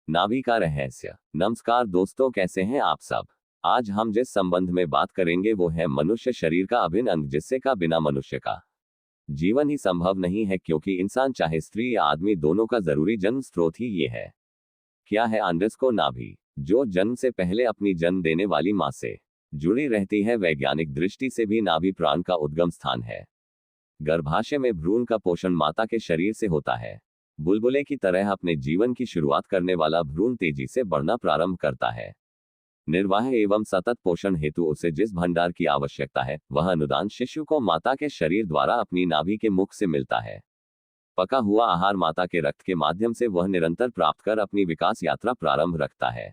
नाभि का रहस्य। नमस्कार दोस्तों, कैसे हैं आप सब। आज हम जिस संबंध में बात करेंगे वो है मनुष्य शरीर का अभिन्न अंग, जिससे का बिना मनुष्य का जीवन ही संभव नहीं है, क्योंकि इंसान चाहे स्त्री या आदमी दोनों का जरूरी जन्म स्रोत ही ये है। क्या है अंडरस्कोर नाभि, जो जन्म से पहले अपनी जन्म देने वाली मां से जुड़ी रहती है। वैज्ञानिक दृष्टि से भी नाभि प्राण का उद्गम स्थान है। गर्भाशय में भ्रूण का पोषण माता के शरीर से होता है। बुलबुले की तरह अपने जीवन की शुरुआत करने वाला भ्रूण तेजी से बढ़ना प्रारंभ करता है। निर्वाह एवं सतत पोषण हेतु उसे जिस भंडार की आवश्यकता है, वह अनुदान शिशु को माता के शरीर द्वारा अपनी नाभि के मुख से मिलता है। पका हुआ आहार माता के रक्त के माध्यम से वह निरंतर प्राप्त कर अपनी विकास यात्रा प्रारंभ रखता है।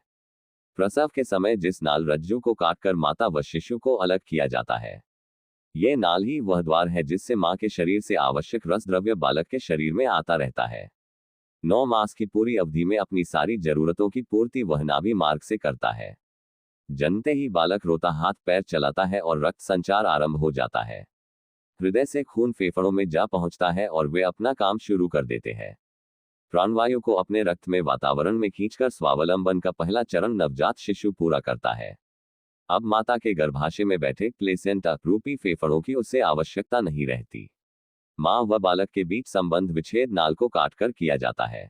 प्रसव के समय जिस नाल रज्जु को काटकर माता व शिशु को अलग किया जाता है, ये नाल ही वह द्वार है जिससे मां के शरीर से आवश्यक रस द्रव्य बालक के शरीर में आता रहता है। 9 मास की पूरी अवधि में अपनी सारी जरूरतों की पूर्ति वह नाभि मार्ग से करता है। जन्मते ही बालक रोता हाथ पैर चलाता है और रक्त संचार आरंभ हो जाता है। हृदय से खून फेफड़ों में जा पहुंचता है और वे अपना काम शुरू कर देते हैं। प्राणवायु को अपने रक्त में वातावरण में खींचकर स्वावलंबन का पहला चरण नवजात शिशु पूरा करता है। अब माता के गर्भाशय में बैठे प्लेसेंटा रूपी फेफड़ों की उससे आवश्यकता नहीं रहती। मां व बालक के बीच संबंध विच्छेद नाल को काटकर किया जाता है।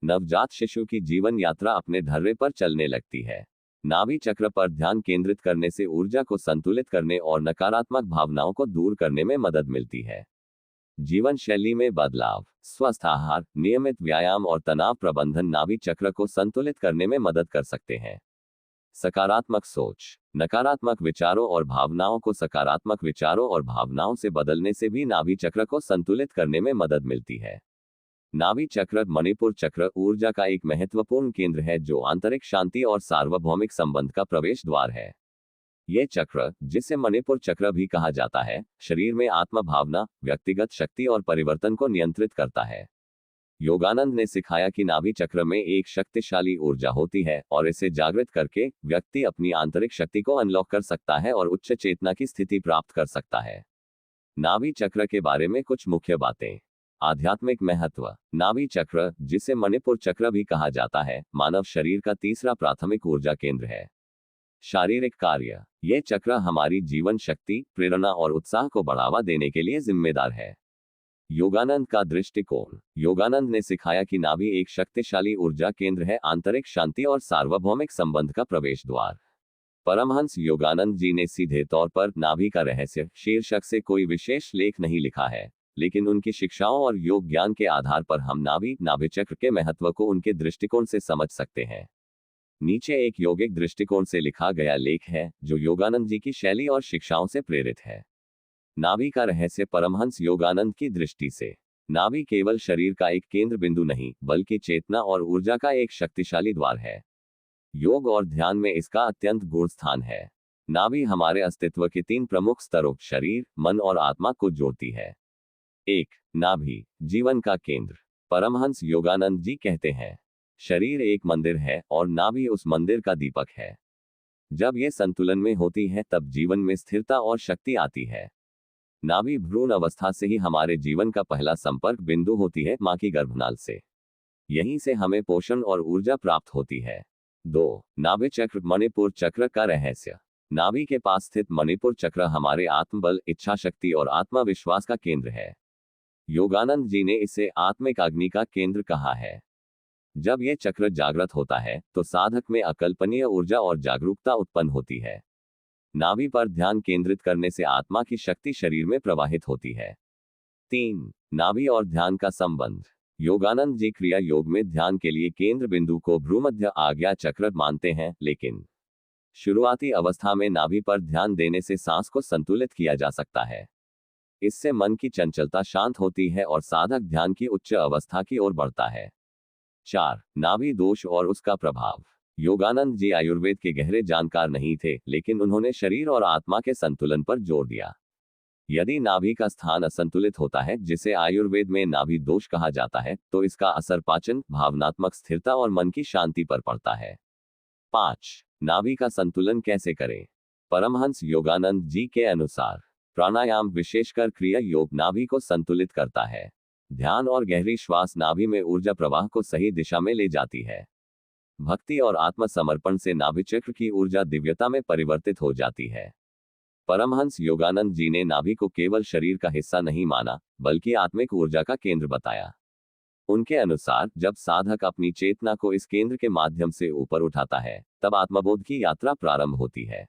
नवजात शिशु की जीवन यात्रा अपने धर्रे पर चलने लगती है। नाभि चक्र पर ध्यान केंद्रित करने से ऊर्जा को संतुलित करने और नकारात्मक भावनाओं को दूर करने में मदद मिलती है। जीवन शैली में बदलाव, स्वस्थ आहार, नियमित व्यायाम और तनाव प्रबंधन नाभि चक्र को संतुलित करने में मदद कर सकते हैं। सकारात्मक सोच, नकारात्मक विचारों और भावनाओं को सकारात्मक विचारों और भावनाओं से बदलने से भी नाभि चक्र को संतुलित करने में मदद मिलती है। नाभि चक्र मणिपुर चक्र ऊर्जा का एक महत्वपूर्ण केंद्र है, जो आंतरिक शांति और सार्वभौमिक संबंध का प्रवेश द्वार है। ये चक्र, जिसे मणिपुर चक्र भी कहा जाता है, शरीर में आत्म भावना, व्यक्तिगत शक्ति और परिवर्तन को नियंत्रित करता है। योगानंद ने सिखाया कि नाभि चक्र में एक शक्तिशाली ऊर्जा होती है और इसे जागृत करके व्यक्ति अपनी आंतरिक शक्ति को अनलॉक कर सकता है और उच्च चेतना की स्थिति प्राप्त कर सकता है। नाभि चक्र के बारे में कुछ मुख्य बातें। आध्यात्मिक महत्व। नाभि चक्र, जिसे मणिपुर चक्र भी कहा जाता है, मानव शरीर का तीसरा प्राथमिक ऊर्जा केंद्र है। शारीरिक कार्य। यह चक्र हमारी जीवन शक्ति, प्रेरणा और उत्साह को बढ़ावा देने के लिए जिम्मेदार है। योगानंद का दृष्टिकोण। योगानंद ने सिखाया कि नाभि एक शक्तिशाली ऊर्जा केंद्र है, आंतरिक शांति और सार्वभौमिक संबंध का प्रवेश द्वार। परमहंस योगानंद जी ने सीधे तौर पर नाभि का रहस्य शीर्षक से कोई विशेष लेख नहीं लिखा है, लेकिन उनकी शिक्षाओं और योग ज्ञान के आधार पर हम नाभि चक्र के महत्व को उनके दृष्टिकोण से समझ सकते हैं। नीचे एक योगिक दृष्टिकोण से लिखा गया लेख है, जो योगानंद जी की शैली और शिक्षाओं से प्रेरित है। नाभि का रहस्य परमहंस योगानंद की दृष्टि से। नाभि केवल शरीर का एक केंद्र बिंदु नहीं, बल्कि चेतना और ऊर्जा का एक शक्तिशाली द्वार है। योग और ध्यान में इसका अत्यंत गूढ़ स्थान है। नाभि हमारे अस्तित्व के 3 प्रमुख स्तरों शरीर, मन और आत्मा को जोड़ती है। 1. नाभि, जीवन का केंद्र। परमहंस योगानंद जी कहते हैं, शरीर एक मंदिर है और नाभि उस मंदिर का दीपक है। जब यह संतुलन में होती है, तब जीवन में स्थिरता और शक्ति आती है। नाभि भ्रूण अवस्था से ही हमारे जीवन का पहला संपर्क बिंदु होती है, मां की गर्भनाल से। यहीं से हमें पोषण और ऊर्जा प्राप्त होती है। 2. नाभि चक्र, मणिपुर चक्र का रहस्य। नाभि के पास स्थित मणिपुर चक्र हमारे आत्मबल, इच्छा शक्ति और आत्मविश्वास का केंद्र है। योगानंद जी ने इसे आत्मिक अग्नि का केंद्र कहा है। जब यह चक्र जागृत होता है, तो साधक में अकल्पनीय ऊर्जा और जागरूकता उत्पन्न होती है। नाभि पर ध्यान केंद्रित करने से आत्मा की शक्ति शरीर में प्रवाहित होती है। 3. नाभि और ध्यान का संबंध। योगानंद जी क्रिया योग में ध्यान के लिए केंद्र बिंदु को भ्रूमध्य आज्ञा चक्र मानते हैं, लेकिन शुरुआती अवस्था में नाभि पर ध्यान देने से सांस को संतुलित किया जा सकता है। इससे मन की चंचलता शांत होती है और साधक ध्यान की उच्च अवस्था की ओर बढ़ता है। 4. नाभि दोष और उसका प्रभाव। योगानंद जी आयुर्वेद के गहरे जानकार नहीं थे, लेकिन उन्होंने शरीर और आत्मा के संतुलन पर जोर दिया। यदि नाभि का स्थान असंतुलित होता है, जिसे आयुर्वेद में नाभि दोष कहा जाता है, तो इसका असर पाचन, भावनात्मक स्थिरता और मन की शांति पर पड़ता है। 5. नाभि का संतुलन कैसे करें। परमहंस योगानंद जी के अनुसार प्राणायाम, विशेषकर क्रिया योग, नाभि को संतुलित करता है। ध्यान और गहरी श्वास नाभि में ऊर्जा प्रवाह को सही दिशा में ले जाती है। भक्ति और आत्मसमर्पण से नाभि चक्र की ऊर्जा दिव्यता में परिवर्तित हो जाती है। परमहंस योगानंद जी ने नाभि को केवल शरीर का हिस्सा नहीं माना, बल्कि आत्मिक ऊर्जा का केंद्र बताया। उनके अनुसार जब साधक अपनी चेतना को इस केंद्र के माध्यम से ऊपर उठाता है, तब आत्मबोध की यात्रा प्रारंभ होती है।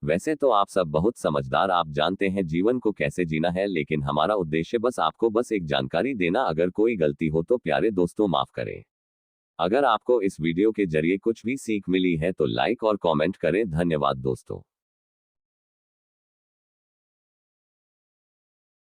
वैसे तो आप सब बहुत समझदार, आप जानते हैं जीवन को कैसे जीना है, लेकिन हमारा उद्देश्य आपको बस एक जानकारी देना। अगर कोई गलती हो तो प्यारे दोस्तों माफ करें। अगर आपको इस वीडियो के जरिए कुछ भी सीख मिली है तो लाइक और कमेंट करें। धन्यवाद दोस्तों।